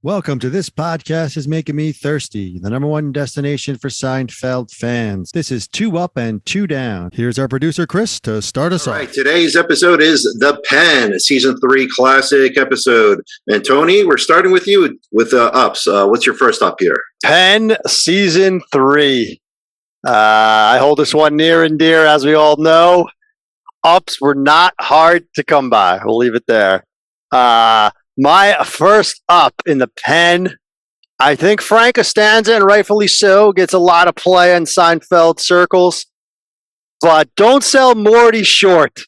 Welcome to This Podcast is Making Me Thirsty, the number one destination for Seinfeld fans. This is 2 Up and 2 Down. Here's our producer, Chris, to start us All off. right, today's episode is The Pen, a season 3 classic episode. And Tony, we're starting with you with ups. What's your first up here? Pen season 3. I hold this one near and dear, as we all know. Ups were not hard to come by. We'll leave it there. My first up in the Pen, I think Frank Costanza, and rightfully so, gets a lot of play in Seinfeld circles. But don't sell Morty short.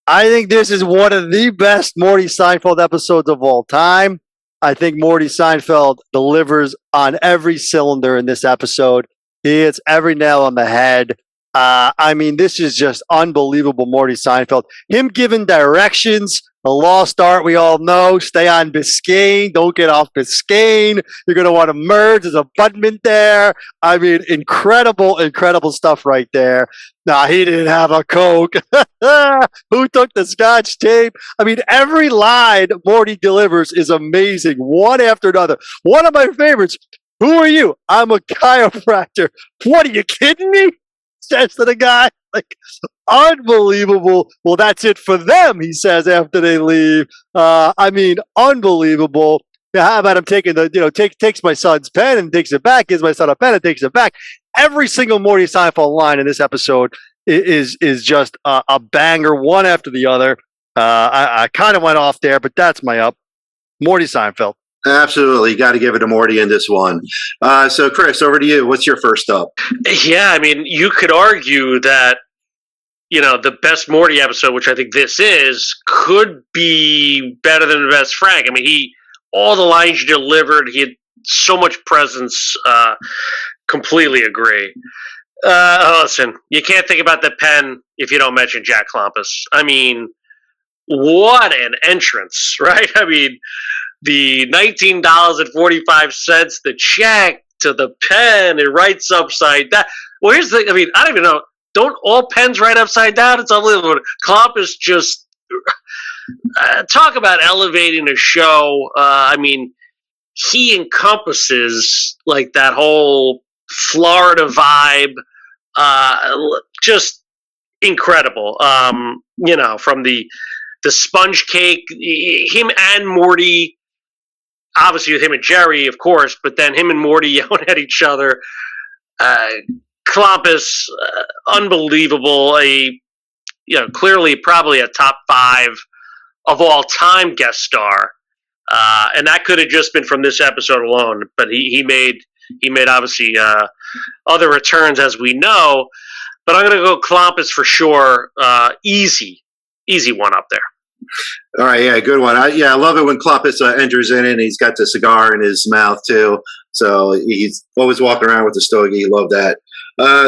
I think this is one of the best Morty Seinfeld episodes of all time. I think Morty Seinfeld delivers on every cylinder in this episode. He hits every nail on the head. This is just unbelievable Morty Seinfeld. Him giving directions, the lost art we all know, stay on Biscayne, don't get off Biscayne. You're going to want to merge. There's a abutment there. Incredible stuff right there. Nah, he didn't have a Coke. Who took the Scotch tape? Every line Morty delivers is amazing, one after another. One of my favorites. Who are you? I'm a chiropractor. What, are you kidding me? Says to the guy. Unbelievable. Well, that's it for them, he says after they leave. Unbelievable. How about him taking takes my son's pen and takes it back, gives my son a pen and takes it back. Every single Morty Seinfeld line in this episode is just a banger, one after the other. I kind of went off there, but that's my up. Morty Seinfeld. Absolutely. Got to give it to Morty in this one. So, Chris, over to you. What's your first up? Yeah, you could argue that, the best Morty episode, which I think this is, could be better than the best Frank. All the lines he delivered, he had so much presence. Completely agree. Listen, you can't think about the Pen if you don't mention Jack Klompus. What an entrance, right? The $19.45, the check to the Pen, it writes upside down. Well, here's the thing. I don't even know. Don't all pens write upside down? It's unbelievable. Klompus just talk about elevating a show. He encompasses that whole Florida vibe. Just incredible. From the sponge cake, him and Morty. Obviously, with him and Jerry, of course, but then him and Morty yelling at each other. Klompus, unbelievable. Clearly probably a top 5 of all time guest star. And that could have just been from this episode alone. But he made obviously other returns, as we know. But I'm going to go Klompus for sure. Easy one up there. All right, yeah, good one. I love it when Klompus enters in and he's got the cigar in his mouth too. So he's always walking around with the stogie. Love that.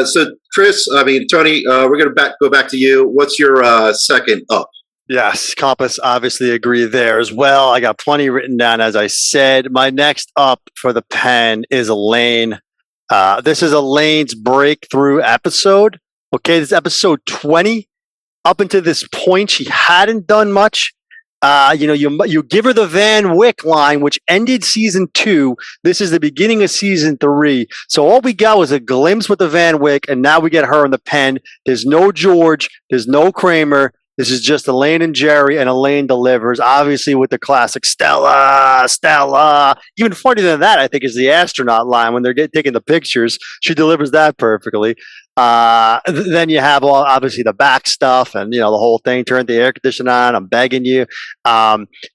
So Chris, Tony, we're going to go back to you. What's your second up? Yes, Klompus, obviously agree there as well. I got plenty written down, as I said. My next up for the Pen is Elaine. This is Elaine's breakthrough episode. Okay, this is episode 20. Up until this point, she hadn't done much. You give her the Van Wyck line, which ended season 2. This is the beginning of season 3. So all we got was a glimpse with the Van Wyck, and now we get her in the Pen. There's no George. There's no Kramer. This is just Elaine and Jerry, and Elaine delivers, obviously with the classic Stella. Even funnier than that, I think, is the astronaut line when they're taking the pictures. She delivers that perfectly. Then you have obviously the back stuff and, the whole thing. Turn the air conditioner on. I'm begging you.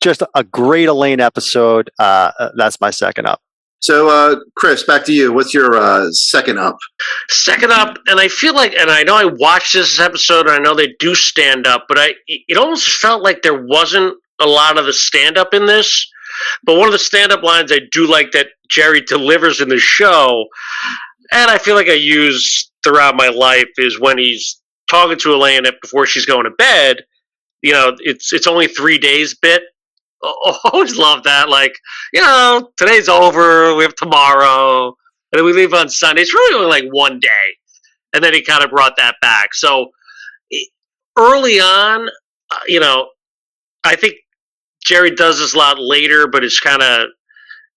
Just a great Elaine episode. That's my second up. So, Chris, back to you. What's your second up? Second up, and I feel like, and I know I watched this episode, and I know they do stand up, but it almost felt like there wasn't a lot of the stand up in this. But one of the stand up lines I do like that Jerry delivers in the show, and I feel like I use throughout my life, is when he's talking to Elaine before she's going to bed. It's only 3 days bit. Always love that. Today's over. We have tomorrow. And then we leave on Sunday. It's really only one day. And then he kind of brought that back. So early on, I think Jerry does this a lot later, but it's kind of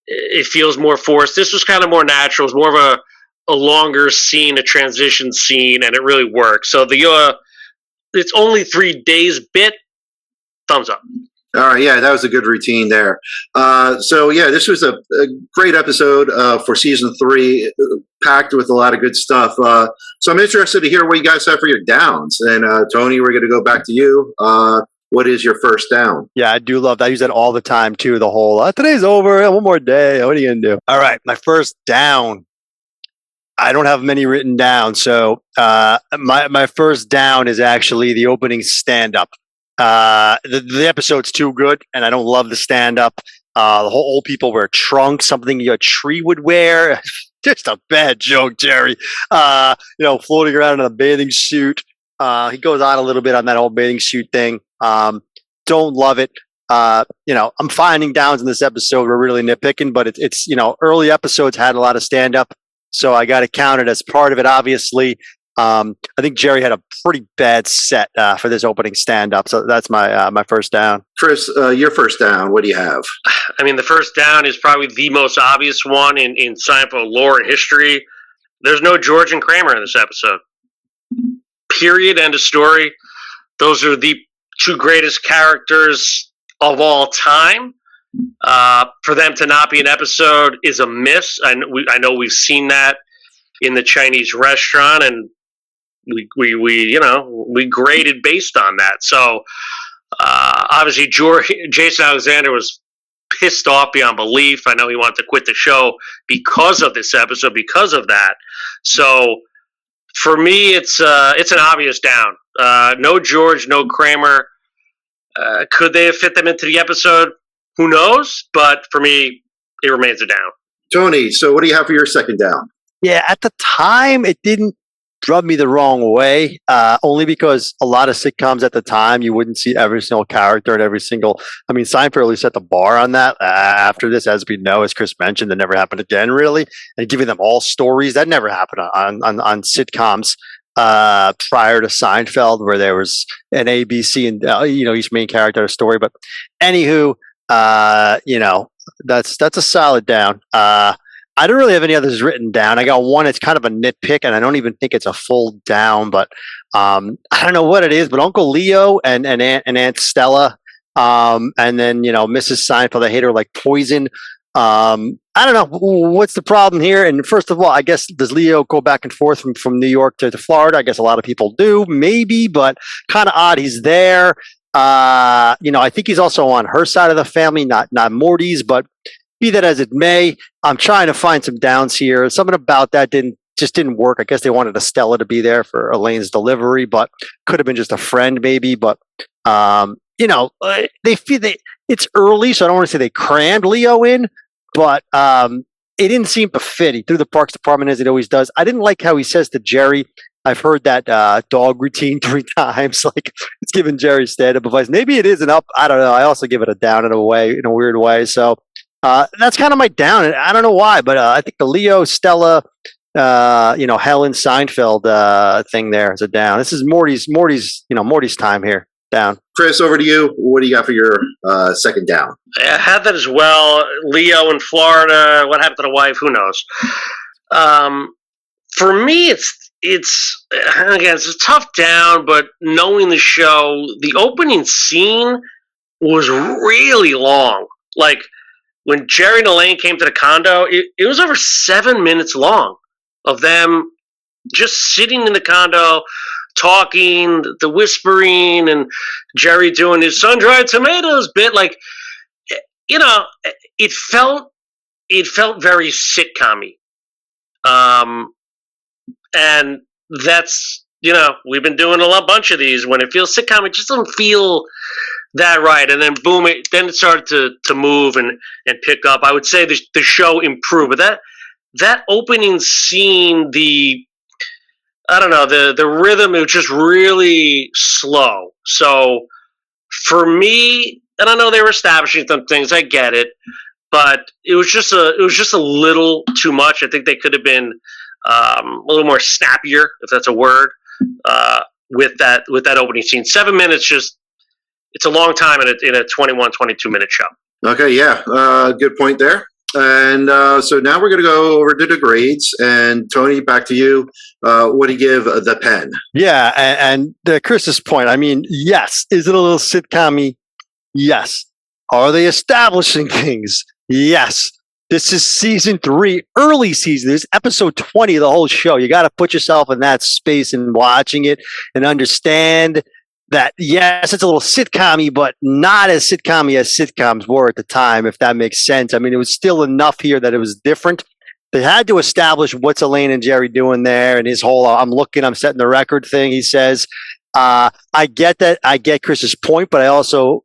it feels more forced. This was kind of more natural. It was more of a longer scene, a transition scene, and it really worked. So it's only 3 days bit. Thumbs up. All right, yeah, that was a good routine there. So yeah, this was a great episode for season 3, packed with a lot of good stuff. So I'm interested to hear what you guys have for your downs. And Tony, we're going to go back to you. What is your first down? Yeah, I do love that. I use that all the time too. The whole today's over, one more day. What are you gonna do? All right, my first down. I don't have many written down, so my first down is actually the opening stand up. The episode's too good, and I don't love the stand up. The whole old people wear trunks, something a tree would wear. Just a bad joke, Jerry. Floating around in a bathing suit. He goes on a little bit on that whole bathing suit thing. Don't love it. I'm finding downs in this episode. We're really nitpicking, but it's early episodes had a lot of stand up, so I got to count it as part of it. Obviously, I think Jerry had a pretty bad set for this opening stand up, so that's my first down. Chris, your first down. What do you have? I mean, the first down is probably the most obvious one in Seinfeld lore and history. There's no George and Kramer in this episode. Period. End of story. Those are the 2 greatest characters of all time. For them to not be an episode is a miss. I know we've seen that in the Chinese restaurant, and we graded based on that. So obviously, Jason Alexander was pissed off beyond belief. I know he wanted to quit the show because of this episode, because of that. So for me, it's an obvious down. No George, no Kramer. Could they have fit them into the episode? Who knows? But for me, it remains a down. Tony, so what do you have for your second down? Yeah, at the time, it didn't rub me the wrong way, only because a lot of sitcoms at the time, you wouldn't see every single character and every single. I mean, Seinfeld really set the bar on that. After this, as we know, as Chris mentioned, that never happened again, really. And giving them all stories, that never happened on sitcoms prior to Seinfeld, where there was an A, B, C, and each main character had a story. But anywho, that's a solid down. I don't really have any others written down. I got one. It's kind of a nitpick, and I don't even think it's a full down. But I don't know what it is. But Uncle Leo and Aunt Stella, and then Mrs. Seinfeld. I hate her like poison. I don't know what's the problem here. And first of all, I guess does Leo go back and forth from New York to Florida? I guess a lot of people do, maybe, but kind of odd. He's there. I think he's also on her side of the family, not Morty's, but. Be that as it may, I'm trying to find some downs here. Something about that didn't work. I guess they wanted Estella to be there for Elaine's delivery, but could have been just a friend maybe. But they feel it's early, so I don't want to say they crammed Leo in, but it didn't seem to fit. He threw the parks department as it always does. I didn't like how he says to Jerry. I've heard that dog routine 3 times. Like it's giving Jerry stand-up advice. Maybe it is an up. I don't know. I also give it a down in a weird way. So. That's kind of my down. I don't know why, but I think the Leo, Stella, Helen Seinfeld thing there is a down. This is Morty's time here. Down. Chris, over to you. What do you got for your second down? I had that as well. Leo in Florida. What happened to the wife? Who knows? For me, it's again, it's a tough down. But knowing the show, the opening scene was really long. Like. When Jerry and Elaine came to the condo, it was over 7 minutes long of them just sitting in the condo, talking, the whispering, and Jerry doing his sun-dried tomatoes bit. Like, it felt very sitcom-y. And that's, we've been doing a bunch of these. When it feels sitcom, it just doesn't feel that right. And then boom, it started to move and pick up. I would say the show improved, but that opening scene, the rhythm, it was just really slow. So for me, and I know they were establishing some things, I get it, but it was just a little too much. I think they could have been a little more snappier, if that's a word, with that opening scene. 7 minutes, it's a long time in a 21, 22-minute show. Okay, yeah, good point there. And so now we're going to go over to the grades. And Tony, back to you. What do you give the pen? Yeah, and Chris's point. I mean, yes, is it a little sitcom-y? Yes. Are they establishing things? Yes. This is season 3, early season. This is episode 20 of the whole show. You got to put yourself in that space and watching it and understand that, yes, it's a little sitcom-y, but not as sitcom-y as sitcoms were at the time, if that makes sense. I mean, it was still enough here that it was different. They had to establish what's Elaine and Jerry doing there and his whole I'm setting the record thing, he says. I get that. I get Chris's point, but I also,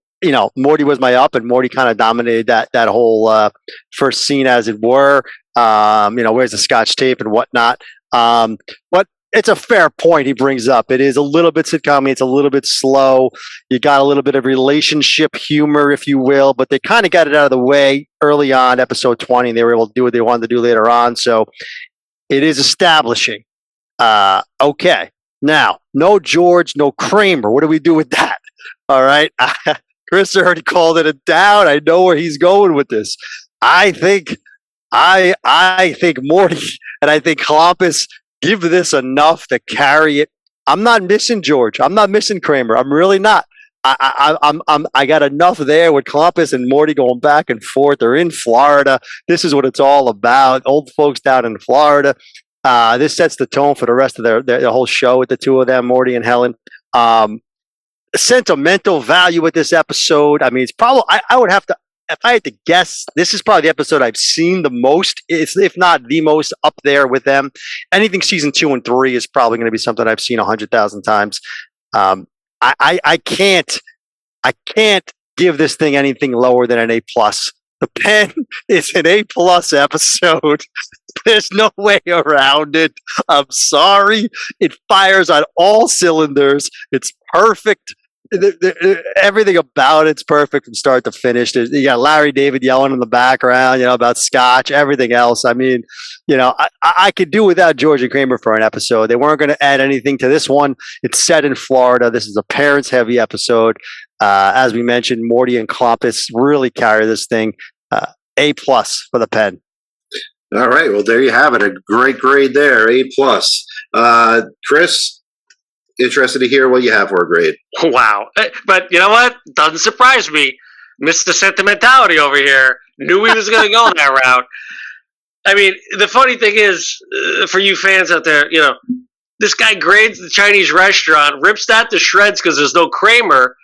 Morty was my up, and Morty kind of dominated that whole first scene, as it were. Where's the Scotch tape and whatnot. But it's a fair point he brings up. It is a little bit sitcom. It's a little bit slow. You got a little bit of relationship humor, if you will, but they kind of got it out of the way early on, episode 20. And they were able to do what they wanted to do later on. So it is establishing. Okay. Now, no George, no Kramer. What do we do with that? All right. Chris already called it a down. I know where he's going with this. I think Morty and I think Columbus give this enough to carry it. I'm not missing George. I'm not missing Kramer. I'm really not. I got enough there with Columbus and Morty going back and forth. They're in Florida. This is what it's all about. Old folks down in Florida. This sets the tone for the rest of their whole show with the two of them, Morty and Helen. Sentimental value with this episode. I mean, it's probably, I would have to, if I had to guess, this is probably the episode I've seen the most, if not the most, up there with them. Anything season 2 and 3 is probably going to be something I've seen 100,000 times. I can't give this thing anything lower than an A+. The pen is an A+ episode. There's no way around it. I'm sorry. It fires on all cylinders. It's perfect. Everything about it's perfect from start to finish. You got Larry David yelling in the background, about Scotch, everything else. I mean, I could do without George and Kramer for an episode. They weren't going to add anything to this one. It's set in Florida. This is a parents-heavy episode. As we mentioned, Morty and Columbus really carry this thing. A+ for the pen. All right. Well, there you have it. A great grade there. A+. Chris, interested to hear what you have for a grade. Wow. But you know what? Doesn't surprise me. Mr. Sentimentality over here knew he was going to go that route. I mean, the funny thing is, for you fans out there, this guy grades the Chinese restaurant, rips that to shreds because there's no Kramer.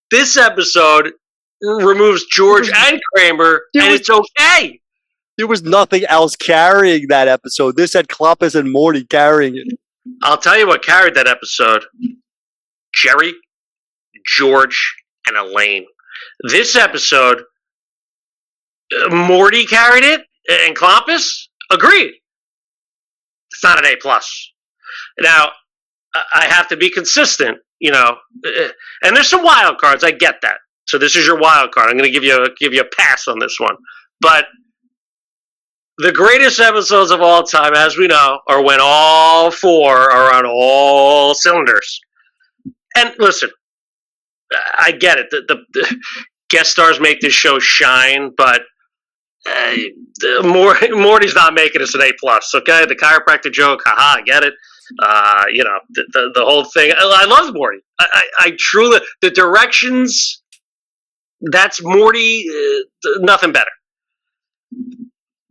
This episode removes George and Kramer, and it's okay. There was nothing else carrying that episode. This had Columbus and Morty carrying it. I'll tell you what carried that episode. Jerry, George, and Elaine. This episode, Morty carried it, and Columbus agreed. It's not an A+. Now, I have to be consistent, and there's some wild cards. I get that. So this is your wild card. I'm going to give you a pass on this one. But the greatest episodes of all time, as we know, are when all 4 are on all cylinders. And listen, I get it. The guest stars make this show shine, but Morty's not making us an A+. Okay, the chiropractor joke, haha, I get it. The whole thing. I love Morty. I truly, the directions. That's Morty. Nothing better.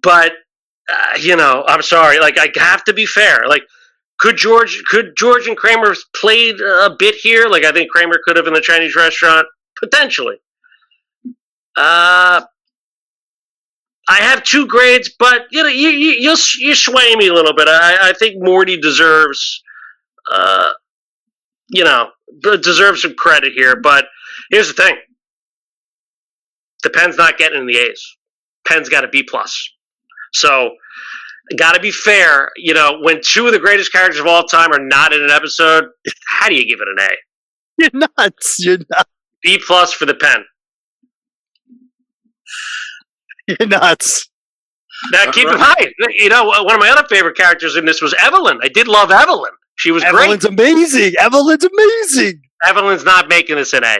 But I'm sorry. Like, I have to be fair. Like, could George and Kramer played a bit here? Like, I think Kramer could have in the Chinese restaurant potentially. I have 2 grades, but you sway me a little bit. I think Morty deserves some credit here. But here's the thing: the pen's not getting in the A's. Pen's got a B+. So, got to be fair. When 2 of the greatest characters of all time are not in an episode, how do you give it an A? You're nuts. You're nuts. B+ for the pen. You're nuts. Now, keep in mind, one of my other favorite characters in this was Evelyn. I did love Evelyn. She was Evelyn's great. Amazing. Evelyn's amazing. Evelyn's not making this an A.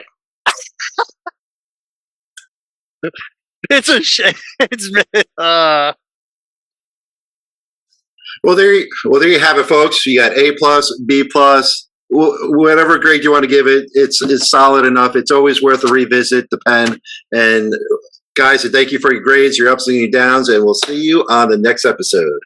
It's a shame. It's Well, there you have it, folks. You got A plus, B plus, whatever grade you want to give it. It's solid enough. It's always worth a revisit. The pen. And guys, thank you for your grades, your ups and your downs, and we'll see you on the next episode.